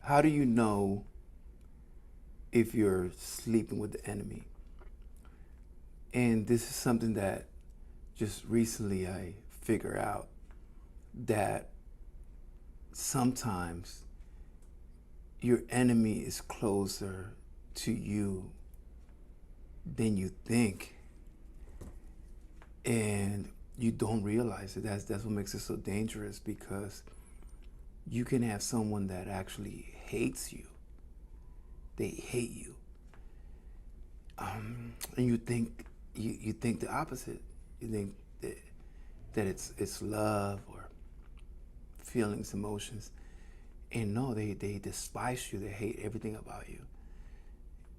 How do you know if you're sleeping with the enemy? And this is something that just recently I figure out that sometimes your enemy is closer to you than you think, and you don't realize it. That's what makes it so dangerous, because you can have someone that actually hates you. They hate you, and you think the opposite. You think that it's love or feelings, emotions, and no, they despise you. They hate everything about you,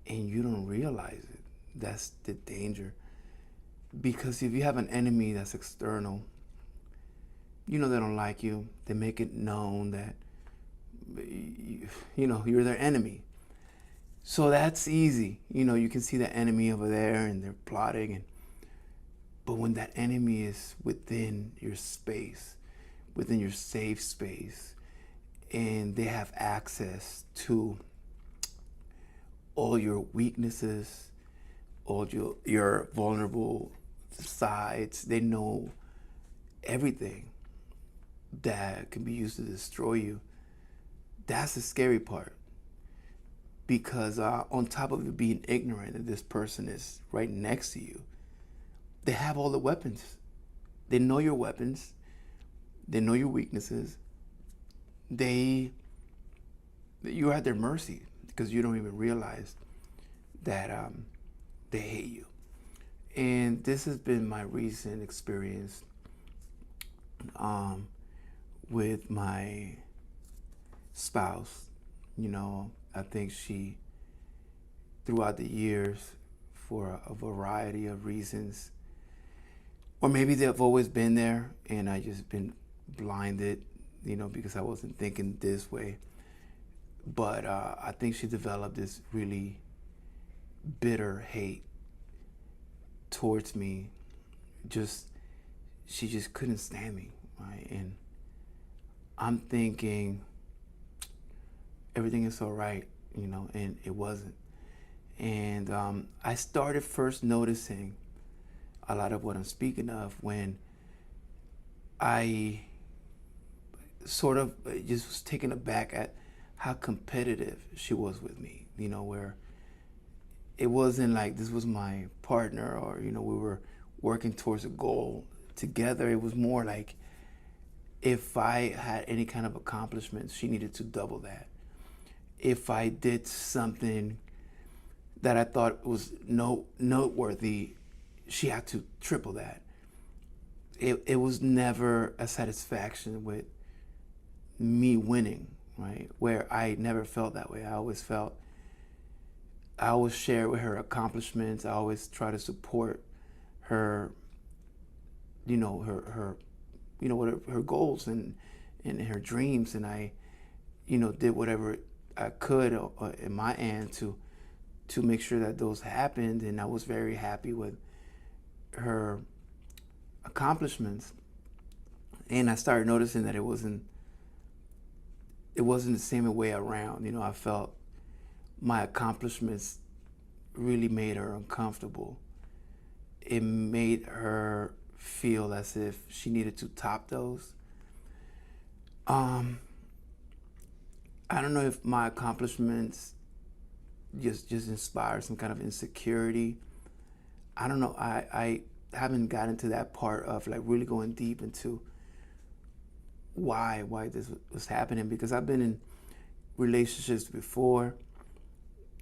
and you don't realize it. That's the danger. Because if you have an enemy that's external, they don't like you. They make it known that you're their enemy. So that's easy. You can see the enemy over there and they're plotting. But when that enemy is within your space, within your safe space, and they have access to all your weaknesses, all your vulnerable sides, they know everything that can be used to destroy you. That's the scary part. Because on top of it being ignorant that this person is right next to you, they have all the weapons. They know your weapons. They know your weaknesses. You're at their mercy because you don't even realize that they hate you. And this has been my recent experience with my spouse. I think she, throughout the years, for a variety of reasons, or maybe they've always been there and I just been blinded, because I wasn't thinking this way. But I think she developed this really bitter hate towards me. She just couldn't stand me, right? And I'm thinking everything is all right, and it wasn't. And I started first noticing a lot of what I'm speaking of when I sort of just was taken aback at how competitive she was with me, where it wasn't like this was my partner or, we were working towards a goal together. It was more like if I had any kind of accomplishments, she needed to double that. If I did something that I thought was noteworthy, she had to triple that. It was never a satisfaction with me winning, right? Where I never felt that way. I always share with her accomplishments. I always try to support her, her goals and her dreams. And I, did whatever I could in my end to make sure that those happened. And I was very happy with her accomplishments. And I started noticing that it wasn't the same way around. I felt my accomplishments really made her uncomfortable. It made her feel as if she needed to top those. I don't know if my accomplishments just inspire some kind of insecurity. I don't know. I haven't gotten to that part of like really going deep into why this was happening, because I've been in relationships before,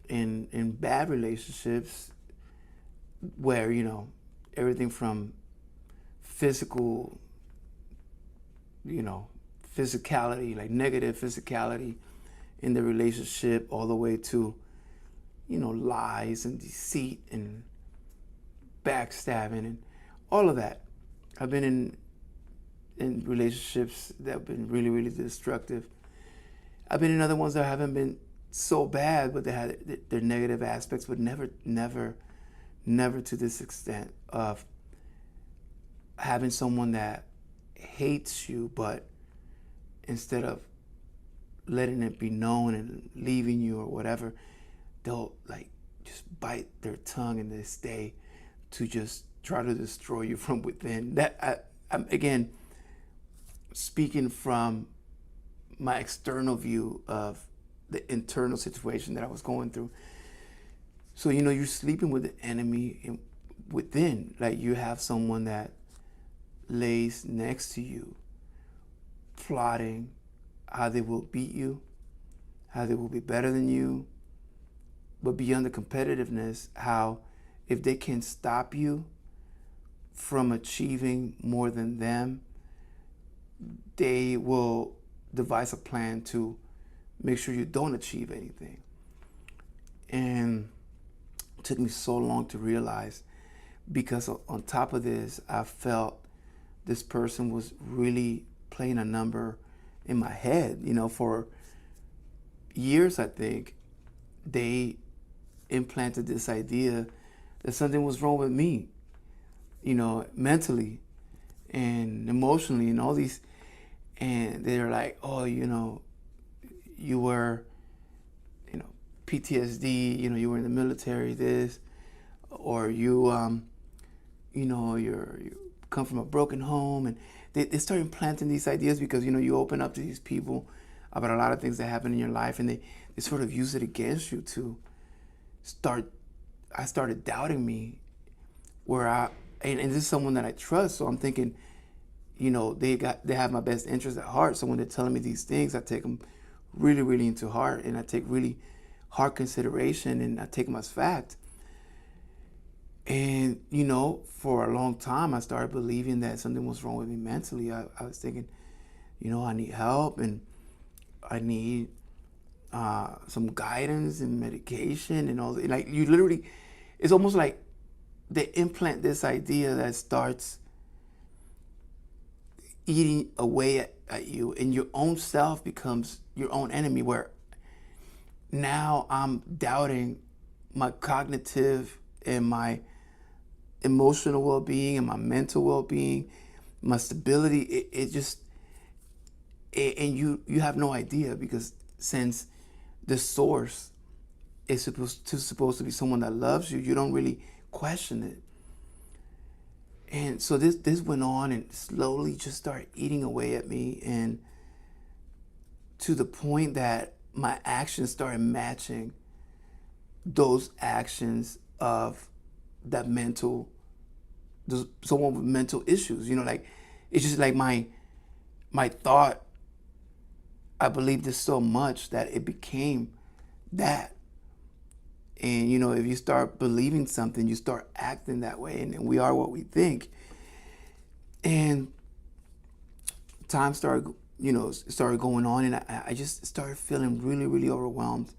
in bad relationships where everything from physical, physicality, like negative physicality in the relationship, all the way to lies and deceit and backstabbing and all of that. I've been in relationships that have been really, really destructive. I've been in other ones that haven't been so bad, but they had their negative aspects, but never to this extent of having someone that hates you, but instead of letting it be known and leaving you or whatever, they'll like just bite their tongue and they stay to just try to destroy you from within. I'm again speaking from my external view of the internal situation that I was going through. So, you're sleeping with the enemy within. Like, you have someone that lays next to you, plotting how they will beat you, how they will be better than you, but beyond the competitiveness, how if they can stop you from achieving more than them, they will devise a plan to make sure you don't achieve anything. And it took me so long to realize, because on top of this, I felt this person was really playing a number in my head. For years, I think, they implanted this idea that something was wrong with me, mentally and emotionally and all these. And they're like, oh, you were, PTSD, you were in the military, this, or you come from a broken home. And they start implanting these ideas because, you open up to these people about a lot of things that happen in your life, and they sort of use it against you to I started doubting me, and this is someone that I trust. So I'm thinking, they have my best interest at heart. So when they're telling me these things, I take them really, really into heart, and I take really hard consideration, and I take them as fact. And, for a long time, I started believing that something was wrong with me mentally. I was thinking, I need help, and I need some guidance and medication and all that. Like, you literally, it's almost like they implant this idea that starts eating away at you, and your own self becomes your own enemy, where now I'm doubting my cognitive and my emotional well-being and my mental well-being, my stability. And you have no idea, because since the source is supposed to be someone that loves you, you don't really question it. And so this went on and slowly just started eating away at me, and to the point that my actions started matching those actions of that someone with mental issues. Like, it's just like my thought, I believed this so much that it became that. And, if you start believing something, you start acting that way, and we are what we think. And time started going on, and I just started feeling really, really overwhelmed.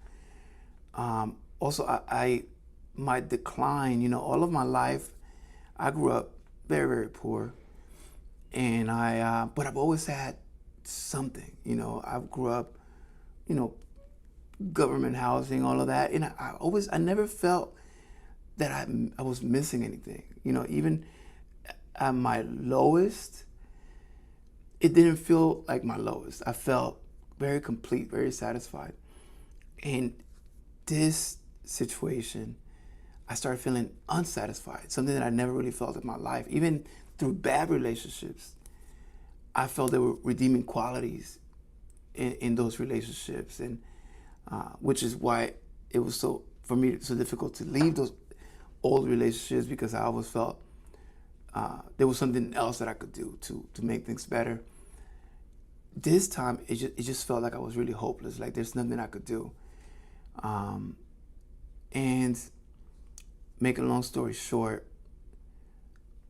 Also, my decline, all of my life, I grew up very, very poor. And but I've always had something, I grew up, government housing, all of that. And I never felt that I was missing anything. Even at my lowest, it didn't feel like my lowest. I felt very complete, very satisfied. And this situation, I started feeling unsatisfied, something that I never really felt in my life. Even through bad relationships, I felt there were redeeming qualities in those relationships, and which is why it was so difficult to leave those old relationships, because I always felt there was something else that I could do to make things better. This time, it just felt like I was really hopeless. Like, there's nothing I could do. And making a long story short,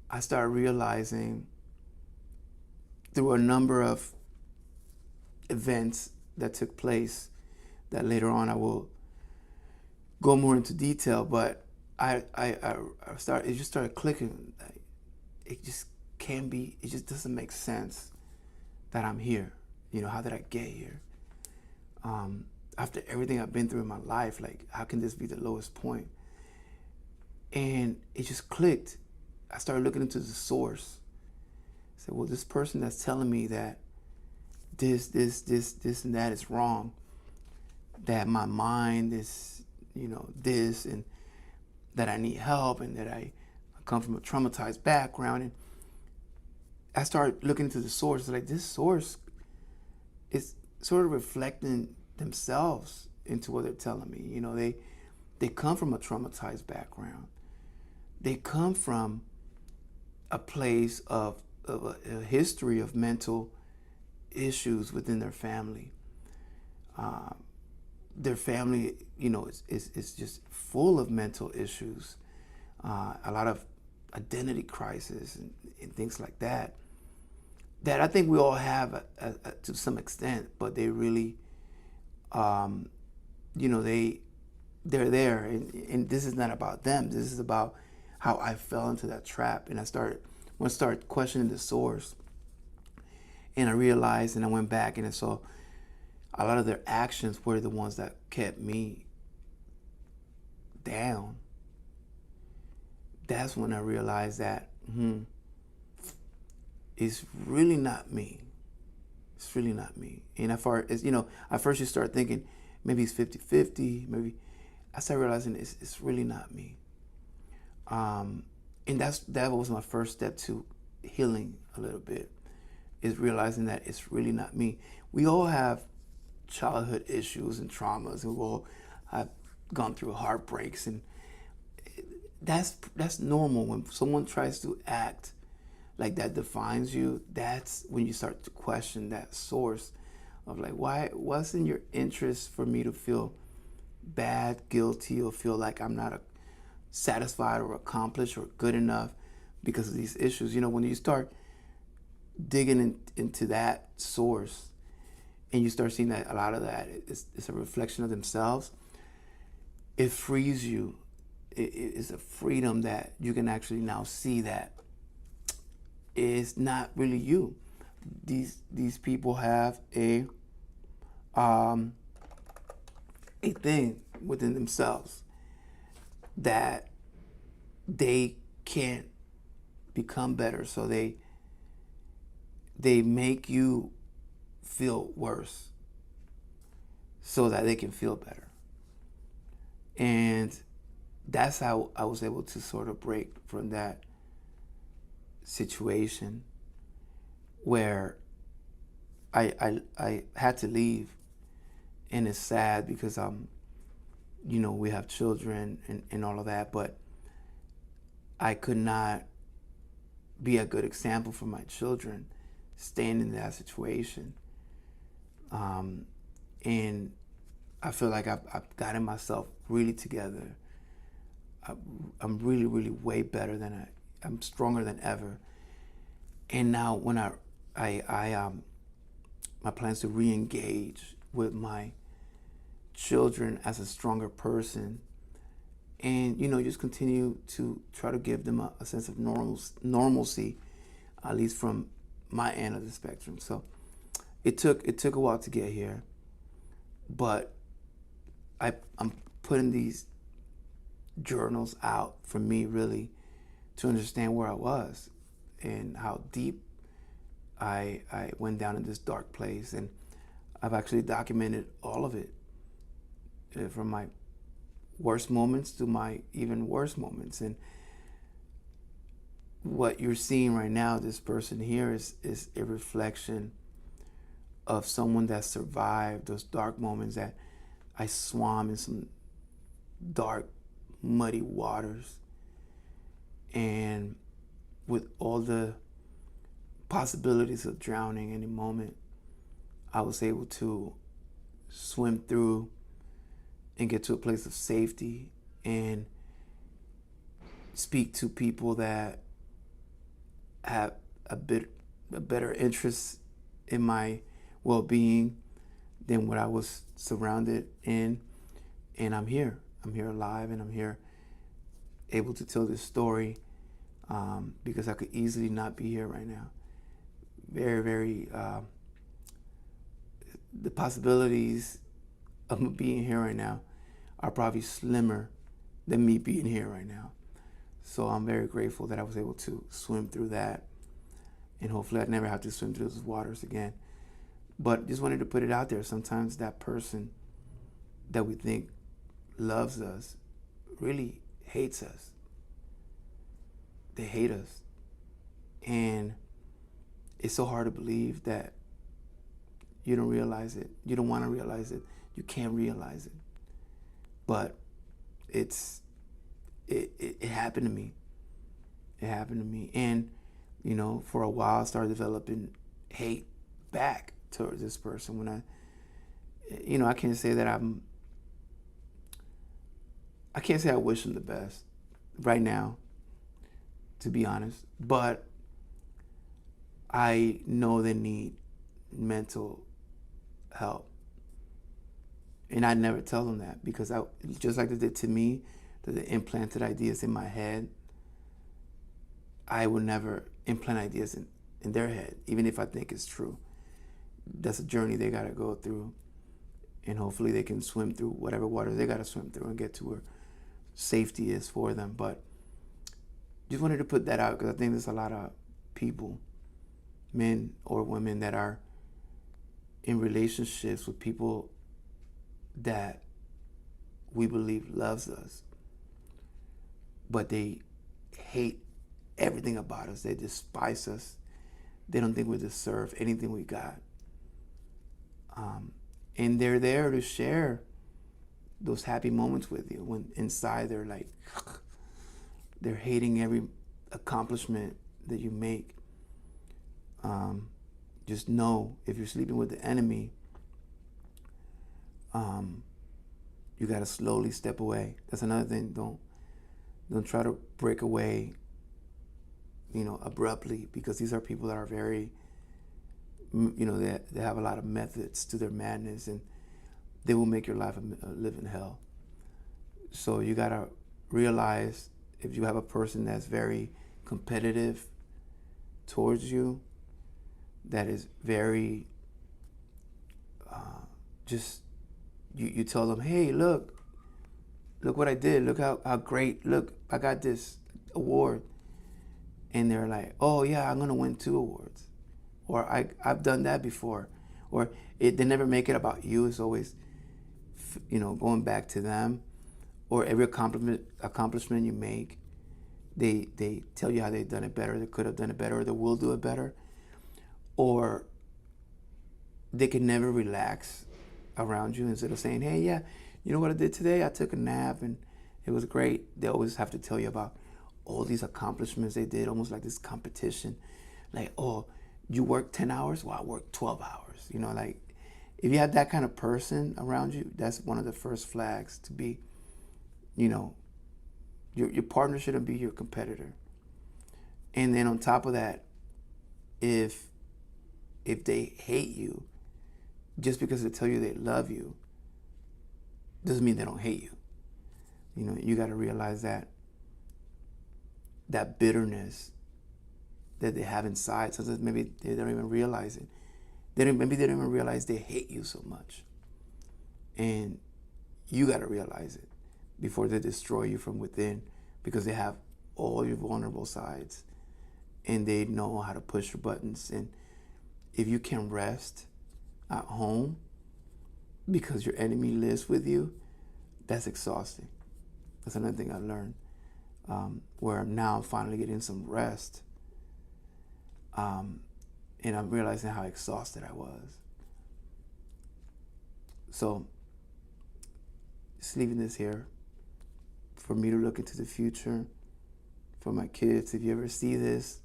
I started realizing through a number of events that took place that later on I will go more into detail, but it just started clicking. It just can't be, it just doesn't make sense that I'm here. How did I get here? After everything I've been through in my life, like, how can this be the lowest point? And it just clicked. I started looking into the source. I said, well, this person that's telling me that this and that is wrong, that my mind is, this, and that I need help, and that I come from a traumatized background. And I started looking into the source, like this source is sort of reflecting themselves into what they're telling me. They come from a traumatized background. They come from a place of a history of mental issues within their family. Their family, is just full of mental issues, a lot of identity crisis and things like that. That I think we all have to some extent, but they really, they're there, and this is not about them. This is about how I fell into that trap, and I started questioning the source, and I realized, and I went back and I saw a lot of their actions were the ones that kept me down. That's when I realized that it's really not me. It's really not me. And at first you start thinking maybe it's 50-50, maybe. I started realizing it's really not me. And that was my first step to healing a little bit, is realizing that it's really not me. We all have childhood issues and traumas, and we all have gone through heartbreaks, and that's normal. When someone tries to act like that defines you, that's when you start to question that source of like, why wasn't your interest for me to feel bad, guilty, or feel like I'm not satisfied or accomplished or good enough because of these issues? When you start digging into that source, and you start seeing that a lot of that is a reflection of themselves, it frees you. It's a freedom that you can actually now see that it's not really you. These people have a thing within themselves that they can't become better, so they make you feel worse so that they can feel better. And that's how I was able to sort of break from that situation where I had to leave. And it's sad because we have children and all of that, but I could not be a good example for my children staying in that situation. And I feel like I've gotten myself really together. I'm really, really way better than I'm stronger than ever. And now when my plans to re-engage with my children as a stronger person, and just continue to try to give them a sense of normalcy, at least from my end of the spectrum. So it took a while to get here, but I'm putting these journals out for me really to understand where I was and how deep I went down in this dark place. And I've actually documented all of it, from my worst moments to my even worse moments. And what you're seeing right now, this person here, is a reflection of someone that survived those dark moments, that I swam in some dark, muddy waters. And with all the possibilities of drowning any moment, I was able to swim through and get to a place of safety and speak to people that have a better interest in my well-being than what I was surrounded in. And I'm here alive, and I'm here able to tell this story, because I could easily not be here right now. Very, very, the possibilities of being here right now are probably slimmer than me being here right now. So I'm very grateful that I was able to swim through that, and hopefully I never have to swim through those waters again. But just wanted to put it out there. Sometimes that person that we think loves us really hates us. They hate us. And it's so hard to believe that you don't realize it. You don't want to realize it. You can't realize it. But it happened to me. It happened to me. And, for a while I started developing hate back towards this person. When I can't say that I can't say I wish them the best right now, to be honest. But I know they need mental help. And I never tell them that, because just like they did to me, that they implanted ideas in my head, I will never implant ideas in their head, even if I think it's true. That's a journey they got to go through. And hopefully they can swim through whatever water they got to swim through and get to where safety is for them. But just wanted to put that out, because I think there's a lot of people, men or women, that are in relationships with people that we believe loves us, but they hate everything about us. They despise us. They don't think we deserve anything we got. And they're there to share those happy moments with you, when inside they're like, they're hating every accomplishment that you make. Just know, if you're sleeping with the enemy, you got to slowly step away. That's another thing. Don't try to break away, abruptly, because these are people that are very, they have a lot of methods to their madness, and they will make your life a living hell. So you got to realize, if you have a person that's very competitive towards you, that is very, you tell them, hey, look what I did. Look how great, look, I got this award. And they're like, oh yeah, I'm going to win 2 awards. Or I've done that before. Or they never make it about you. It's always, going back to them. Or every accomplishment you make, they tell you how they've done it better, they could have done it better, or they will do it better. Or they can never relax around you. Instead of saying, hey, yeah, you know what I did today? I took a nap and it was great. They always have to tell you about all these accomplishments they did, almost like this competition. Like, oh, you worked 10 hours? Well, I worked 12 hours. Like, if you have that kind of person around you, that's one of the first flags to be, your partner shouldn't be your competitor. And then on top of that, if they hate you, just because they tell you they love you, doesn't mean they don't hate you. You got to realize that bitterness that they have inside, sometimes maybe they don't even realize it. Maybe they don't even realize they hate you so much. And you got to realize it before they destroy you from within, because they have all your vulnerable sides and they know how to push your buttons. And if you can rest at home because your enemy lives with you, that's exhausting. That's another thing I learned, where now I'm finally getting some rest. And I'm realizing how exhausted I was. So, just leaving this here for me to look into the future, for my kids. If you ever see this,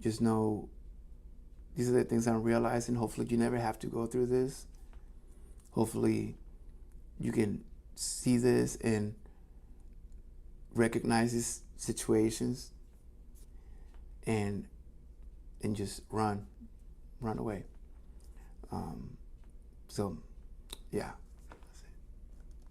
just know these are the things I'm realizing. Hopefully you never have to go through this. Hopefully you can see this and recognize these situations and just run away. So, yeah.